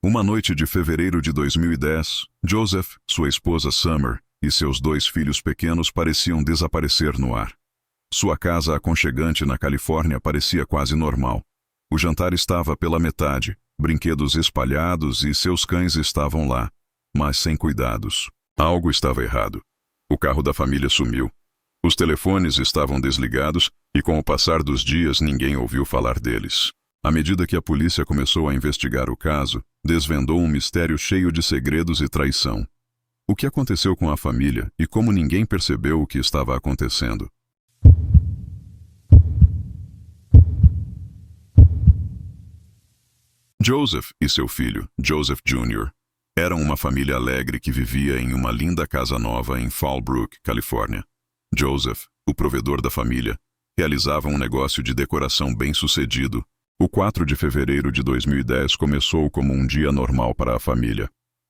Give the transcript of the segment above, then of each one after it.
Uma noite de fevereiro de 2010, Joseph, sua esposa Summer e seus dois filhos pequenos pareciam desaparecer no ar. Sua casa aconchegante na Califórnia parecia quase normal. O jantar estava pela metade, brinquedos espalhados e seus cães estavam lá, mas sem cuidados. Algo estava errado. O carro da família sumiu. Os telefones estavam desligados e, com o passar dos dias, ninguém ouviu falar deles. À medida que a polícia começou a investigar o caso, desvendou um mistério cheio de segredos e traição. O que aconteceu com a família e como ninguém percebeu o que estava acontecendo? Joseph e seu filho, Joseph Jr., eram uma família alegre que vivia em uma linda casa nova em Fallbrook, Califórnia. Joseph, o provedor da família, realizava um negócio de decoração bem-sucedido. O 4 de fevereiro de 2010 começou como um dia normal para a família.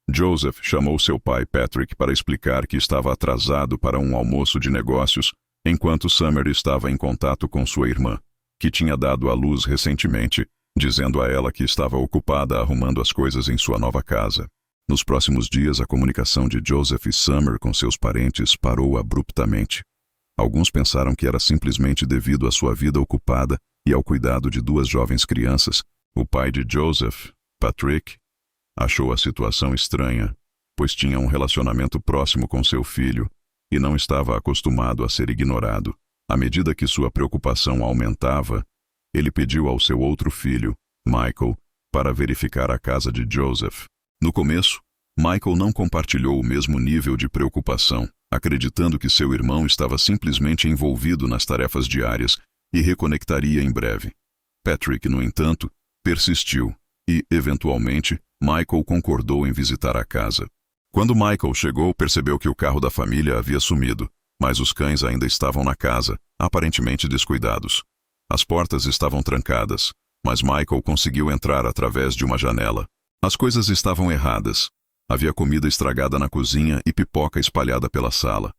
Joseph chamou seu pai Patrick para explicar que estava atrasado para um almoço de negócios, enquanto Summer estava em contato com sua irmã, que tinha dado à luz recentemente, dizendo a ela que estava ocupada arrumando as coisas em sua nova casa. Nos próximos dias, a comunicação de Joseph e Summer com seus parentes parou abruptamente. Alguns pensaram que era simplesmente devido à sua vida ocupada e ao cuidado de duas jovens crianças. O pai de Joseph, Patrick, achou a situação estranha, pois tinha um relacionamento próximo com seu filho e não estava acostumado a ser ignorado. À medida que sua preocupação aumentava, ele pediu ao seu outro filho, Michael, para verificar a casa de Joseph. No começo, Michael não compartilhou o mesmo nível de preocupação, acreditando que seu irmão estava simplesmente envolvido nas tarefas diárias e reconectaria em breve. Patrick, no entanto, persistiu e, eventualmente, Michael concordou em visitar a casa. Quando Michael chegou, percebeu que o carro da família havia sumido, mas os cães ainda estavam na casa, aparentemente descuidados. As portas estavam trancadas, mas Michael conseguiu entrar através de uma janela. As coisas estavam erradas. Havia comida estragada na cozinha e pipoca espalhada pela sala.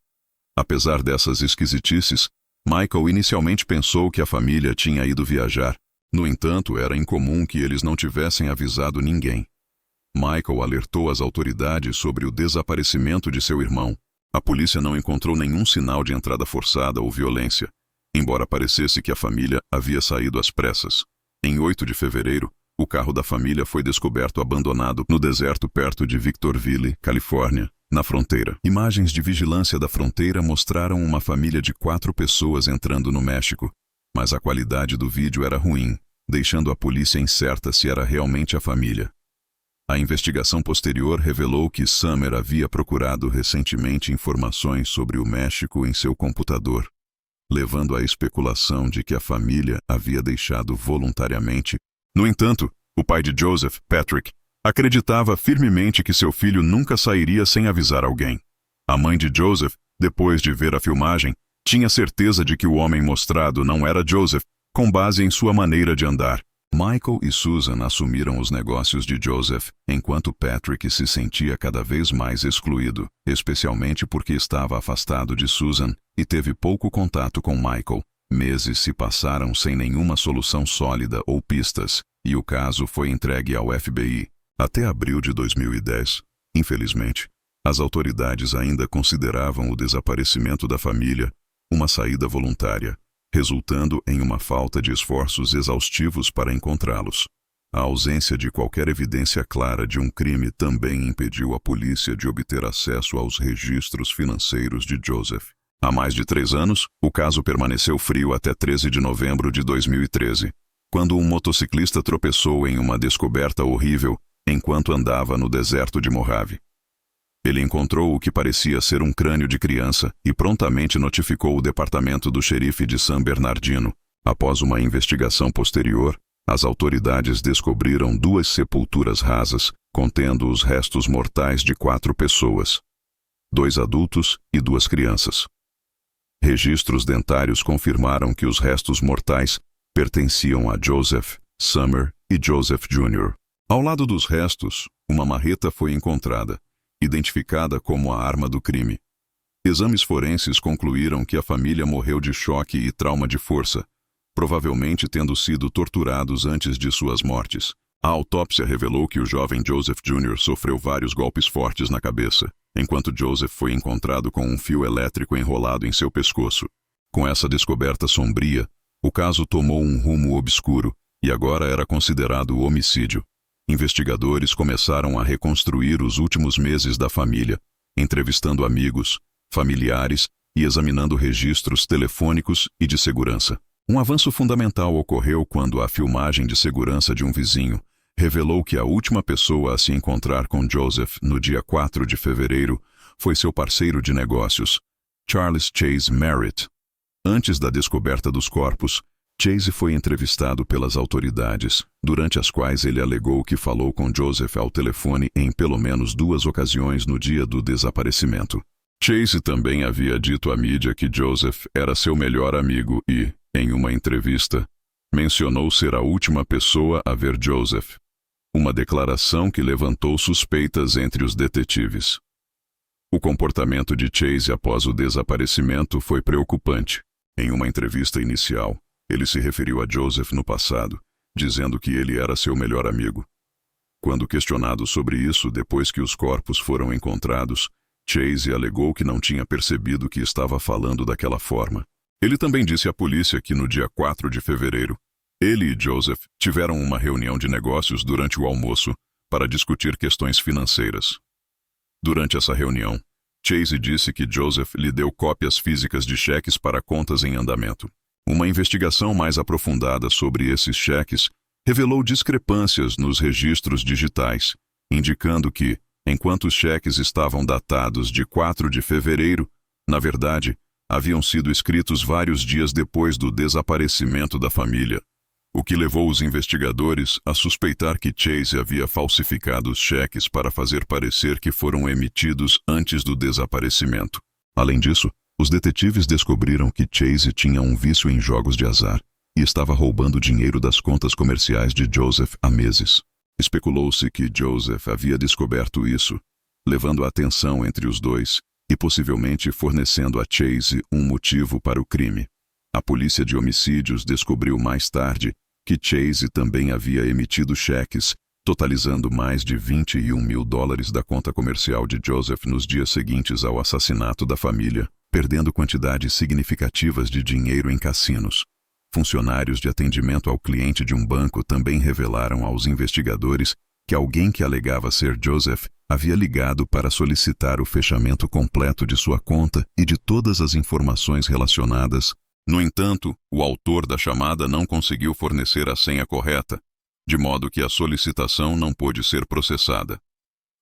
Apesar dessas esquisitices, Michael inicialmente pensou que a família tinha ido viajar. No entanto, era incomum que eles não tivessem avisado ninguém. Michael alertou as autoridades sobre o desaparecimento de seu irmão. A polícia não encontrou nenhum sinal de entrada forçada ou violência, embora parecesse que a família havia saído às pressas. Em 8 de fevereiro, o carro da família foi descoberto abandonado no deserto perto de Victorville, Califórnia, na fronteira. Imagens de vigilância da fronteira mostraram uma família de 4 pessoas entrando no México, mas a qualidade do vídeo era ruim, deixando a polícia incerta se era realmente a família. A investigação posterior revelou que Summer havia procurado recentemente informações sobre o México em seu computador, levando à especulação de que a família havia deixado voluntariamente. No entanto, o pai de Joseph, Patrick, acreditava firmemente que seu filho nunca sairia sem avisar alguém. A mãe de Joseph, depois de ver a filmagem, tinha certeza de que o homem mostrado não era Joseph, com base em sua maneira de andar. Michael e Susan assumiram os negócios de Joseph, enquanto Patrick se sentia cada vez mais excluído, especialmente porque estava afastado de Susan e teve pouco contato com Michael. Meses se passaram sem nenhuma solução sólida ou pistas, e o caso foi entregue ao FBI. Até abril de 2010, infelizmente, as autoridades ainda consideravam o desaparecimento da família uma saída voluntária, resultando em uma falta de esforços exaustivos para encontrá-los. A ausência de qualquer evidência clara de um crime também impediu a polícia de obter acesso aos registros financeiros de Joseph. Há mais de 3 anos, o caso permaneceu frio até 13 de novembro de 2013, quando um motociclista tropeçou em uma descoberta horrível enquanto andava no deserto de Mojave. Ele encontrou o que parecia ser um crânio de criança e prontamente notificou o departamento do xerife de San Bernardino. Após uma investigação posterior, as autoridades descobriram 2 sepulturas rasas, contendo os restos mortais de 4 pessoas, 2 adultos e 2 crianças. Registros dentários confirmaram que os restos mortais pertenciam a Joseph, Summer e Joseph Jr. Ao lado dos restos, uma marreta foi encontrada, identificada como a arma do crime. Exames forenses concluíram que a família morreu de choque e trauma de força, provavelmente tendo sido torturados antes de suas mortes. A autópsia revelou que o jovem Joseph Jr. sofreu vários golpes fortes na cabeça, enquanto Joseph foi encontrado com um fio elétrico enrolado em seu pescoço. Com essa descoberta sombria, o caso tomou um rumo obscuro e agora era considerado homicídio. Investigadores começaram a reconstruir os últimos meses da família, entrevistando amigos, familiares e examinando registros telefônicos e de segurança. Um avanço fundamental ocorreu quando a filmagem de segurança de um vizinho revelou que a última pessoa a se encontrar com Joseph no dia 4 de fevereiro foi seu parceiro de negócios, Charles Chase Merritt. Antes da descoberta dos corpos, Chase foi entrevistado pelas autoridades, durante as quais ele alegou que falou com Joseph ao telefone em pelo menos 2 ocasiões no dia do desaparecimento. Chase também havia dito à mídia que Joseph era seu melhor amigo e, em uma entrevista, mencionou ser a última pessoa a ver Joseph. Uma declaração que levantou suspeitas entre os detetives. O comportamento de Chase após o desaparecimento foi preocupante. Em uma entrevista inicial, ele se referiu a Joseph no passado, dizendo que ele era seu melhor amigo. Quando questionado sobre isso depois que os corpos foram encontrados, Chase alegou que não tinha percebido que estava falando daquela forma. Ele também disse à polícia que no dia 4 de fevereiro, ele e Joseph tiveram uma reunião de negócios durante o almoço para discutir questões financeiras. Durante essa reunião, Chase disse que Joseph lhe deu cópias físicas de cheques para contas em andamento. Uma investigação mais aprofundada sobre esses cheques revelou discrepâncias nos registros digitais, indicando que, enquanto os cheques estavam datados de 4 de fevereiro, na verdade, haviam sido escritos vários dias depois do desaparecimento da família, o que levou os investigadores a suspeitar que Chase havia falsificado os cheques para fazer parecer que foram emitidos antes do desaparecimento. Além disso, os detetives descobriram que Chase tinha um vício em jogos de azar e estava roubando dinheiro das contas comerciais de Joseph há meses. Especulou-se que Joseph havia descoberto isso, levando a tensão entre os dois e possivelmente fornecendo a Chase um motivo para o crime. A polícia de homicídios descobriu mais tarde que Chase também havia emitido cheques, totalizando mais de $21 mil da conta comercial de Joseph nos dias seguintes ao assassinato da família, perdendo quantidades significativas de dinheiro em cassinos. Funcionários de atendimento ao cliente de um banco também revelaram aos investigadores que alguém que alegava ser Joseph havia ligado para solicitar o fechamento completo de sua conta e de todas as informações relacionadas. No entanto, o autor da chamada não conseguiu fornecer a senha correta, de modo que a solicitação não pôde ser processada.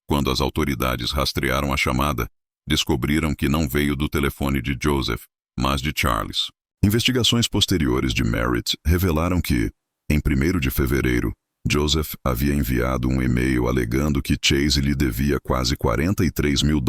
Quando as autoridades rastrearam a chamada, descobriram que não veio do telefone de Joseph, mas de Charles. Investigações posteriores de Merritt revelaram que, em 1º de fevereiro, Joseph havia enviado um e-mail alegando que Chase lhe devia quase $43 mil,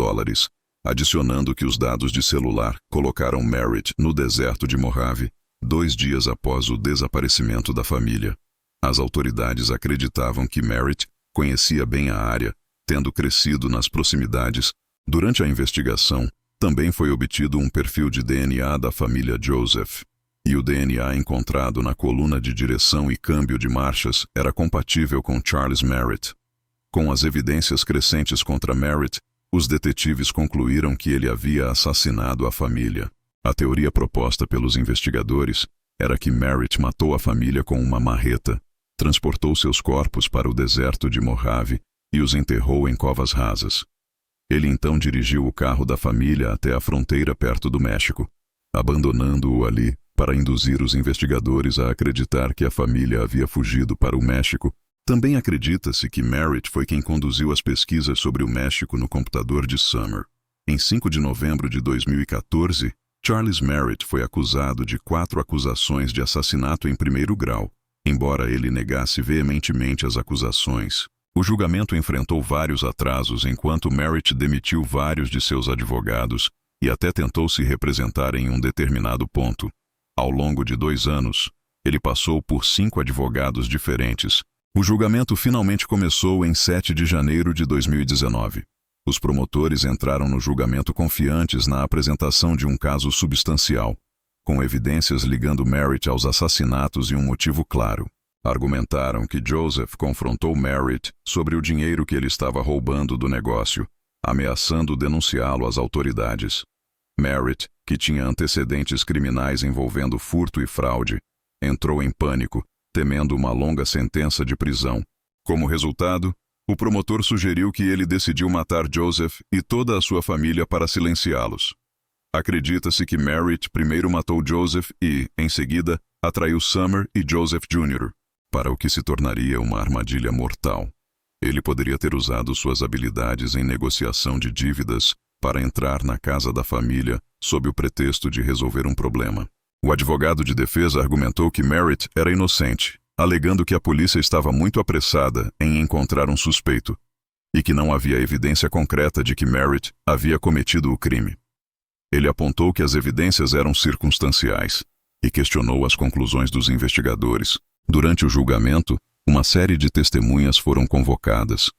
adicionando que os dados de celular colocaram Merritt no deserto de Mojave 2 dias após o desaparecimento da família. As autoridades acreditavam que Merritt conhecia bem a área, tendo crescido nas proximidades. Durante a investigação, também foi obtido um perfil de DNA da família Joseph, e o DNA encontrado na coluna de direção e câmbio de marchas era compatível com Charles Merritt. Com as evidências crescentes contra Merritt, os detetives concluíram que ele havia assassinado a família. A teoria proposta pelos investigadores era que Merritt matou a família com uma marreta, transportou seus corpos para o deserto de Mojave e os enterrou em covas rasas. Ele então dirigiu o carro da família até a fronteira perto do México, abandonando-o ali para induzir os investigadores a acreditar que a família havia fugido para o México. Também acredita-se que Merritt foi quem conduziu as pesquisas sobre o México no computador de Summer. Em 5 de novembro de 2014, Charles Merritt foi acusado de 4 acusações de assassinato em 1º grau, embora ele negasse veementemente as acusações. O julgamento enfrentou vários atrasos enquanto Merritt demitiu vários de seus advogados e até tentou se representar em um determinado ponto. Ao longo de 2 anos, ele passou por 5 advogados diferentes. O julgamento finalmente começou em 7 de janeiro de 2019. Os promotores entraram no julgamento confiantes na apresentação de um caso substancial, com evidências ligando Merritt aos assassinatos e um motivo claro. Argumentaram que Joseph confrontou Merritt sobre o dinheiro que ele estava roubando do negócio, ameaçando denunciá-lo às autoridades. Merritt, que tinha antecedentes criminais envolvendo furto e fraude, entrou em pânico, temendo uma longa sentença de prisão. Como resultado, o promotor sugeriu que ele decidiu matar Joseph e toda a sua família para silenciá-los. Acredita-se que Merritt primeiro matou Joseph e, em seguida, atraiu Summer e Joseph Jr. para o que se tornaria uma armadilha mortal. Ele poderia ter usado suas habilidades em negociação de dívidas para entrar na casa da família sob o pretexto de resolver um problema. O advogado de defesa argumentou que Merritt era inocente, alegando que a polícia estava muito apressada em encontrar um suspeito e que não havia evidência concreta de que Merritt havia cometido o crime. Ele apontou que as evidências eram circunstanciais e questionou as conclusões dos investigadores. Durante o julgamento, uma série de testemunhas foram convocadas,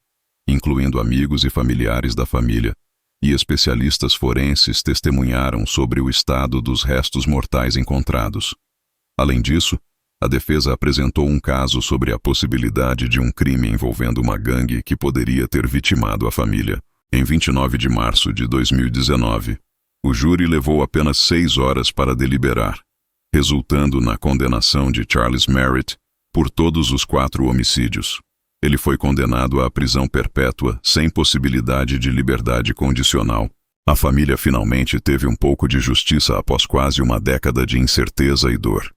incluindo amigos e familiares da família, e especialistas forenses testemunharam sobre o estado dos restos mortais encontrados. Além disso, a defesa apresentou um caso sobre a possibilidade de um crime envolvendo uma gangue que poderia ter vitimado a família. Em 29 de março de 2019, o júri levou apenas 6 horas para deliberar, resultando na condenação de Charles Merritt por todos os 4 homicídios. Ele foi condenado à prisão perpétua sem possibilidade de liberdade condicional. A família finalmente teve um pouco de justiça após quase uma década de incerteza e dor.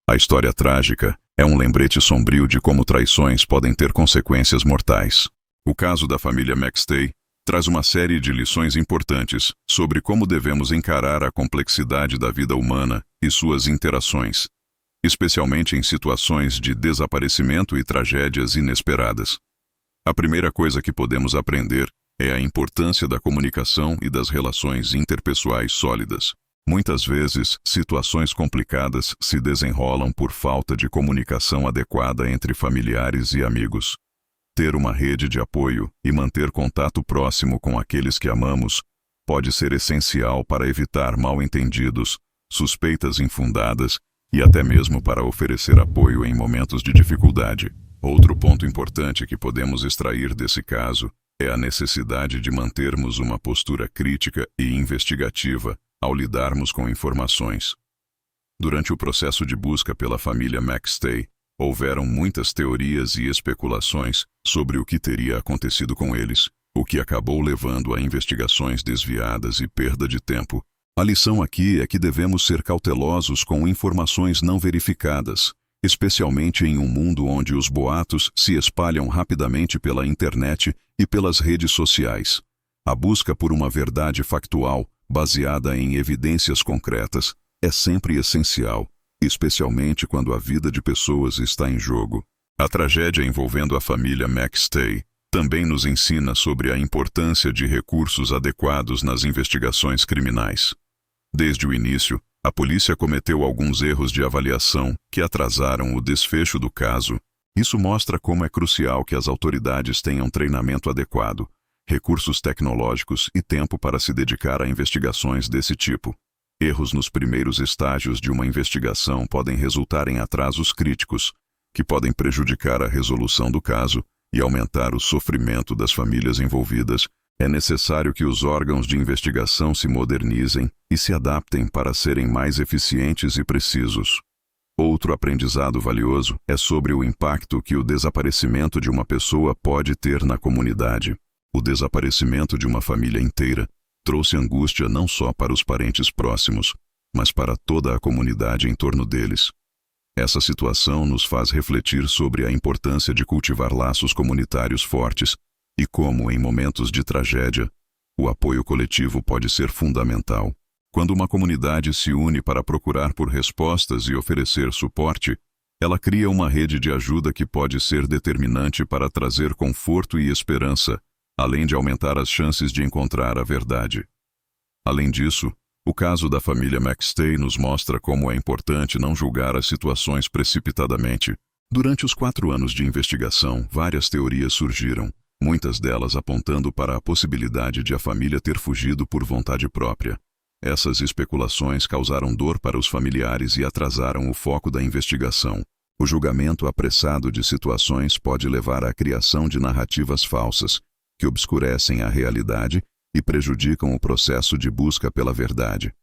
A história trágica é um lembrete sombrio de como traições podem ter consequências mortais. O caso da família McStay traz uma série de lições importantes sobre como devemos encarar a complexidade da vida humana e suas interações, especialmente em situações de desaparecimento e tragédias inesperadas. A primeira coisa que podemos aprender é a importância da comunicação e das relações interpessoais sólidas. Muitas vezes, situações complicadas se desenrolam por falta de comunicação adequada entre familiares e amigos. Ter uma rede de apoio e manter contato próximo com aqueles que amamos pode ser essencial para evitar mal-entendidos, suspeitas infundadas e até mesmo para oferecer apoio em momentos de dificuldade. Outro ponto importante que podemos extrair desse caso é a necessidade de mantermos uma postura crítica e investigativa ao lidarmos com informações. Durante o processo de busca pela família McStay, houveram muitas teorias e especulações sobre o que teria acontecido com eles, o que acabou levando a investigações desviadas e perda de tempo. A lição aqui é que devemos ser cautelosos com informações não verificadas, especialmente em um mundo onde os boatos se espalham rapidamente pela internet e pelas redes sociais. A busca por uma verdade factual, baseada em evidências concretas, é sempre essencial, especialmente quando a vida de pessoas está em jogo. A tragédia envolvendo a família McStay também nos ensina sobre a importância de recursos adequados nas investigações criminais. Desde o início, a polícia cometeu alguns erros de avaliação que atrasaram o desfecho do caso. Isso mostra como é crucial que as autoridades tenham treinamento adequado, recursos tecnológicos e tempo para se dedicar a investigações desse tipo. Erros nos primeiros estágios de uma investigação podem resultar em atrasos críticos, que podem prejudicar a resolução do caso e aumentar o sofrimento das famílias envolvidas. É necessário que os órgãos de investigação se modernizem e se adaptem para serem mais eficientes e precisos. Outro aprendizado valioso é sobre o impacto que o desaparecimento de uma pessoa pode ter na comunidade. O desaparecimento de uma família inteira trouxe angústia não só para os parentes próximos, mas para toda a comunidade em torno deles. Essa situação nos faz refletir sobre a importância de cultivar laços comunitários fortes e como, em momentos de tragédia, o apoio coletivo pode ser fundamental. Quando uma comunidade se une para procurar por respostas e oferecer suporte, ela cria uma rede de ajuda que pode ser determinante para trazer conforto e esperança, além de aumentar as chances de encontrar a verdade. Além disso, o caso da família McStay nos mostra como é importante não julgar as situações precipitadamente. Durante os 4 anos de investigação, várias teorias surgiram, muitas delas apontando para a possibilidade de a família ter fugido por vontade própria. Essas especulações causaram dor para os familiares e atrasaram o foco da investigação. O julgamento apressado de situações pode levar à criação de narrativas falsas, que obscurecem a realidade e prejudicam o processo de busca pela verdade.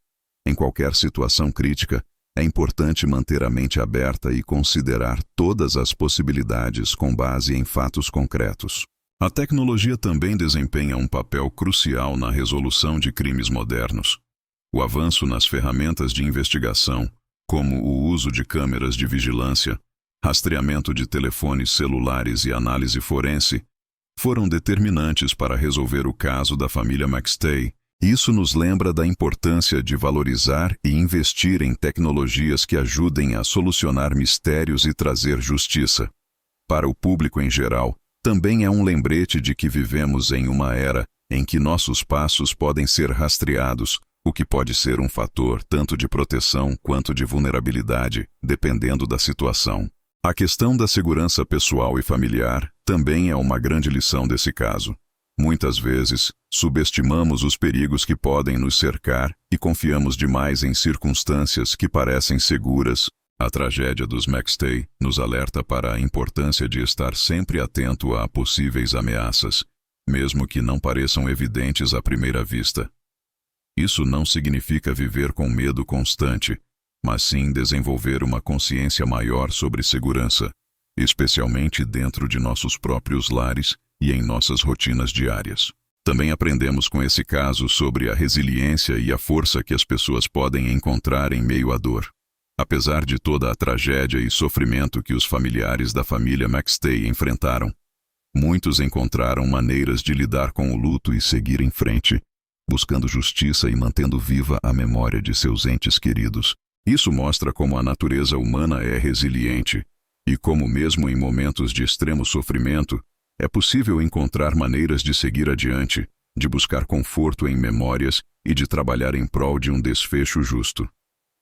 Em qualquer situação crítica, é importante manter a mente aberta e considerar todas as possibilidades com base em fatos concretos. A tecnologia também desempenha um papel crucial na resolução de crimes modernos. O avanço nas ferramentas de investigação, como o uso de câmeras de vigilância, rastreamento de telefones celulares e análise forense, foram determinantes para resolver o caso da família McStay. Isso nos lembra da importância de valorizar e investir em tecnologias que ajudem a solucionar mistérios e trazer justiça. Para o público em geral, também é um lembrete de que vivemos em uma era em que nossos passos podem ser rastreados, o que pode ser um fator tanto de proteção quanto de vulnerabilidade, dependendo da situação. A questão da segurança pessoal e familiar também é uma grande lição desse caso. Muitas vezes, subestimamos os perigos que podem nos cercar e confiamos demais em circunstâncias que parecem seguras. A tragédia dos McStay nos alerta para a importância de estar sempre atento a possíveis ameaças, mesmo que não pareçam evidentes à primeira vista. Isso não significa viver com medo constante, mas sim desenvolver uma consciência maior sobre segurança, especialmente dentro de nossos próprios lares e em nossas rotinas diárias. Também aprendemos com esse caso sobre a resiliência e a força que as pessoas podem encontrar em meio à dor. Apesar de toda a tragédia e sofrimento que os familiares da família McStay enfrentaram, muitos encontraram maneiras de lidar com o luto e seguir em frente, buscando justiça e mantendo viva a memória de seus entes queridos. Isso mostra como a natureza humana é resiliente e como, mesmo em momentos de extremo sofrimento, é possível encontrar maneiras de seguir adiante, de buscar conforto em memórias e de trabalhar em prol de um desfecho justo.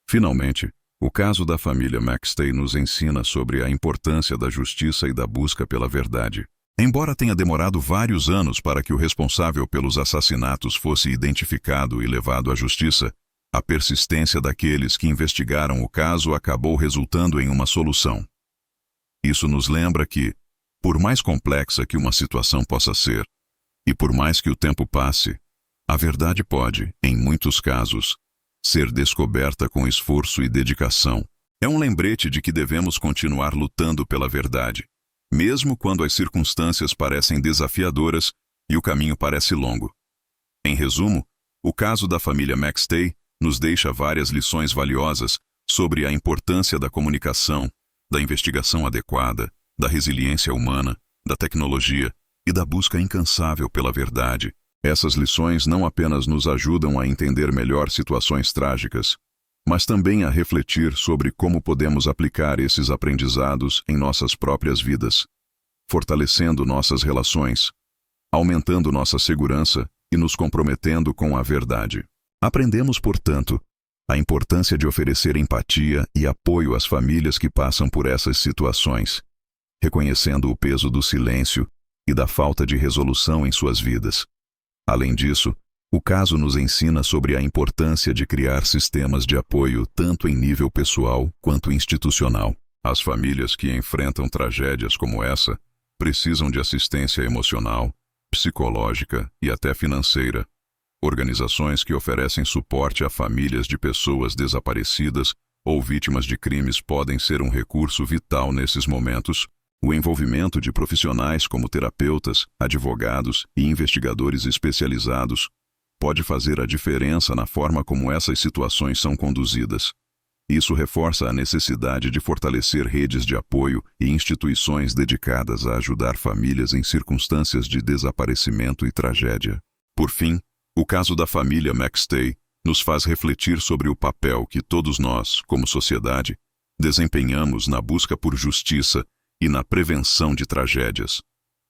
Finalmente, o caso da família McStay nos ensina sobre a importância da justiça e da busca pela verdade. Embora tenha demorado vários anos para que o responsável pelos assassinatos fosse identificado e levado à justiça, a persistência daqueles que investigaram o caso acabou resultando em uma solução. Isso nos lembra que, por mais complexa que uma situação possa ser, e por mais que o tempo passe, a verdade pode, em muitos casos, ser descoberta com esforço e dedicação. É um lembrete de que devemos continuar lutando pela verdade, mesmo quando as circunstâncias parecem desafiadoras e o caminho parece longo. Em resumo, o caso da família McStay nos deixa várias lições valiosas sobre a importância da comunicação, da investigação adequada, da resiliência humana, da tecnologia e da busca incansável pela verdade. Essas lições não apenas nos ajudam a entender melhor situações trágicas, mas também a refletir sobre como podemos aplicar esses aprendizados em nossas próprias vidas, fortalecendo nossas relações, aumentando nossa segurança e nos comprometendo com a verdade. Aprendemos, portanto, a importância de oferecer empatia e apoio às famílias que passam por essas situações, reconhecendo o peso do silêncio e da falta de resolução em suas vidas. Além disso, o caso nos ensina sobre a importância de criar sistemas de apoio tanto em nível pessoal quanto institucional. As famílias que enfrentam tragédias como essa precisam de assistência emocional, psicológica e até financeira. Organizações que oferecem suporte a famílias de pessoas desaparecidas ou vítimas de crimes podem ser um recurso vital nesses momentos. O envolvimento de profissionais como terapeutas, advogados e investigadores especializados pode fazer a diferença na forma como essas situações são conduzidas. Isso reforça a necessidade de fortalecer redes de apoio e instituições dedicadas a ajudar famílias em circunstâncias de desaparecimento e tragédia. Por fim, o caso da família McStay nos faz refletir sobre o papel que todos nós, como sociedade, desempenhamos na busca por justiça e na prevenção de tragédias.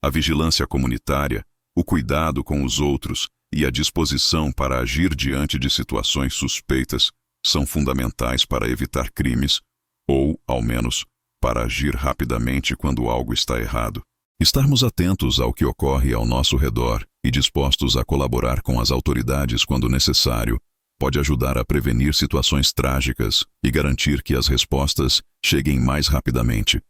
A vigilância comunitária, o cuidado com os outros e a disposição para agir diante de situações suspeitas são fundamentais para evitar crimes ou, ao menos, para agir rapidamente quando algo está errado. Estarmos atentos ao que ocorre ao nosso redor e dispostos a colaborar com as autoridades quando necessário pode ajudar a prevenir situações trágicas e garantir que as respostas cheguem mais rapidamente.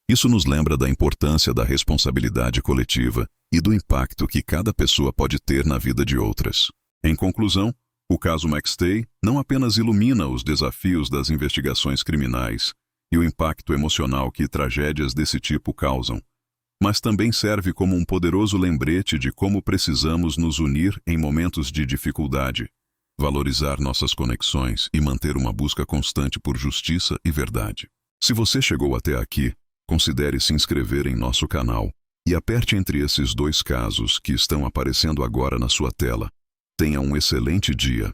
Isso nos lembra da importância da responsabilidade coletiva e do impacto que cada pessoa pode ter na vida de outras. Em conclusão, o caso McStay não apenas ilumina os desafios das investigações criminais e o impacto emocional que tragédias desse tipo causam, mas também serve como um poderoso lembrete de como precisamos nos unir em momentos de dificuldade, valorizar nossas conexões e manter uma busca constante por justiça e verdade. Se você chegou até aqui, considere se inscrever em nosso canal e aperte entre esses 2 casos que estão aparecendo agora na sua tela. Tenha um excelente dia.